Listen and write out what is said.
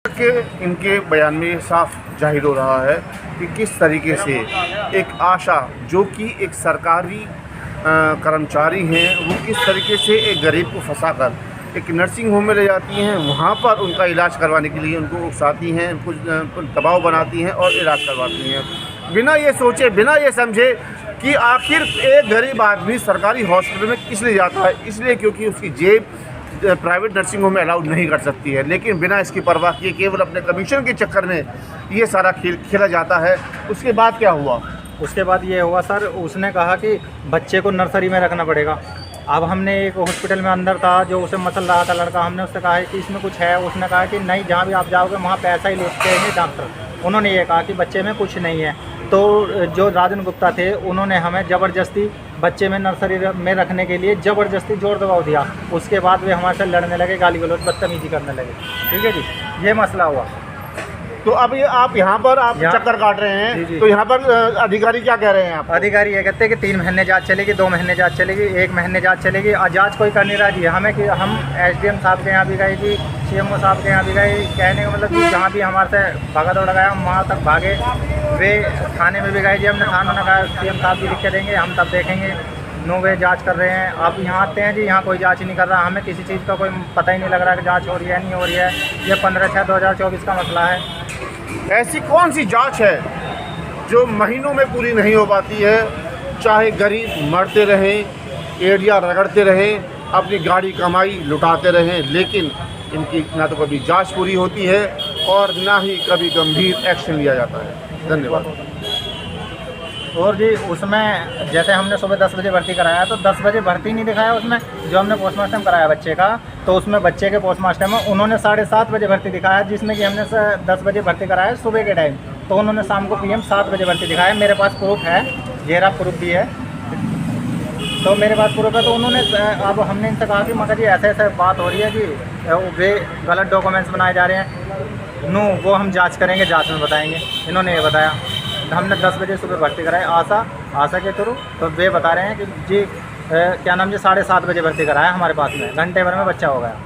के इनके बयान में साफ जाहिर हो रहा है कि किस तरीके से एक आशा जो कि एक सरकारी कर्मचारी हैं, वो किस तरीके से एक गरीब को फंसाकर एक नर्सिंग होम में ले जाती हैं, वहाँ पर उनका इलाज करवाने के लिए उनको उकसाती हैं, उनको दबाव बनाती हैं और इलाज करवाती हैं, बिना ये सोचे, बिना ये समझे कि आखिर एक गरीब आदमी सरकारी हॉस्पिटल में किस लिए जाता है। इसलिए क्योंकि उसकी जेब प्राइवेट नर्सिंग होम में अलाउड नहीं कर सकती है, लेकिन बिना इसकी परवाह किए केवल अपने कमीशन के चक्कर में ये सारा खेल खेला जाता है। उसके बाद क्या हुआ? उसके बाद ये हुआ सर, उसने कहा कि बच्चे को नर्सरी में रखना पड़ेगा। अब हमने एक हॉस्पिटल में अंदर था जो उसे मसल रहा था लड़का, हमने उससे कहा कि इसमें कुछ है, उसने कहा कि नहीं, जहाँ भी आप जाओगे वहाँ पैसा ही लेते हैं डॉक्टर। उन्होंने ये कहा कि बच्चे में कुछ नहीं है। तो जो राजन गुप्ता थे उन्होंने हमें ज़बरदस्ती बच्चे में नर्सरी में रखने के लिए ज़बरदस्ती जोर दबाव दिया। उसके बाद वे हमारे से लड़ने लगे, गाली गलौज बदतमीजी करने लगे। ठीक है जी, ये मसला हुआ। तो अब ये आप यहाँ पर चक्कर काट रहे हैं। जी, जी। तो यहाँ पर अधिकारी क्या कह रहे हैं आप? अधिकारी ये कहते हैं कि 3 महीने जांच चलेगी, 2 महीने जांच चलेगी, 1 महीने जांच चलेगी, और जांच कोई कर नहीं रहा जी। हमें कि हम एसडीएम साहब के यहाँ भी गए जी, सीएमओ साहब के यहाँ भी गए। कहने का मतलब कि जहाँ भी हमारे से भागा दौड़ा गया हम वहाँ तक भागे। वे थाने में भी गए जी, हमने थाना में कहा सीएम साहब भी लिख के देंगे, हम तब देखेंगे। नो वे जांच कर रहे हैं। अब यहाँ आते हैं जी, यहाँ कोई जांच नहीं कर रहा। हमें किसी चीज़ का कोई पता ही नहीं लग रहा कि जांच हो रही है नहीं हो रही है। ये 15/6/2024 का मसला है। ऐसी कौन सी जांच है जो महीनों में पूरी नहीं हो पाती है? चाहे गरीब मरते रहें, एड़िया रगड़ते रहें, अपनी गाड़ी कमाई लुटाते रहें, लेकिन इनकी ना तो कभी जांच पूरी होती है और ना ही कभी गंभीर एक्शन लिया जाता है। धन्यवाद। और जी उसमें जैसे हमने सुबह 10 बजे भर्ती कराया, तो 10 बजे भर्ती नहीं दिखाया उसमें। जो हमने पोस्टमार्टम कराया बच्चे का, तो उसमें बच्चे के पोस्टमार्टम में उन्होंने 7:30 बजे भर्ती दिखाया, जिसमें कि हमने 10 बजे भर्ती कराया सुबह के टाइम। तो उन्होंने शाम को PM 7 बजे भर्ती दिखाया। मेरे पास प्रूफ है, जेरा प्रूफ भी है, तो मेरे पास प्रूफ है। तो उन्होंने अब हमने इनसे कहा कि मगर जी ऐसे ऐसे बात हो रही है कि वे गलत डॉक्यूमेंट्स बनाए जा रहे हैं। नो, वो हम जांच करेंगे, जांच में बताएंगे। इन्होंने ये बताया। हमने 10 बजे सुबह भर्ती कराई आशा के थ्रू। तो वे बता रहे हैं कि जी क्या नाम जी 7:30 बजे भर्ती कराया हमारे पास में, घंटे भर में बच्चा हो गया।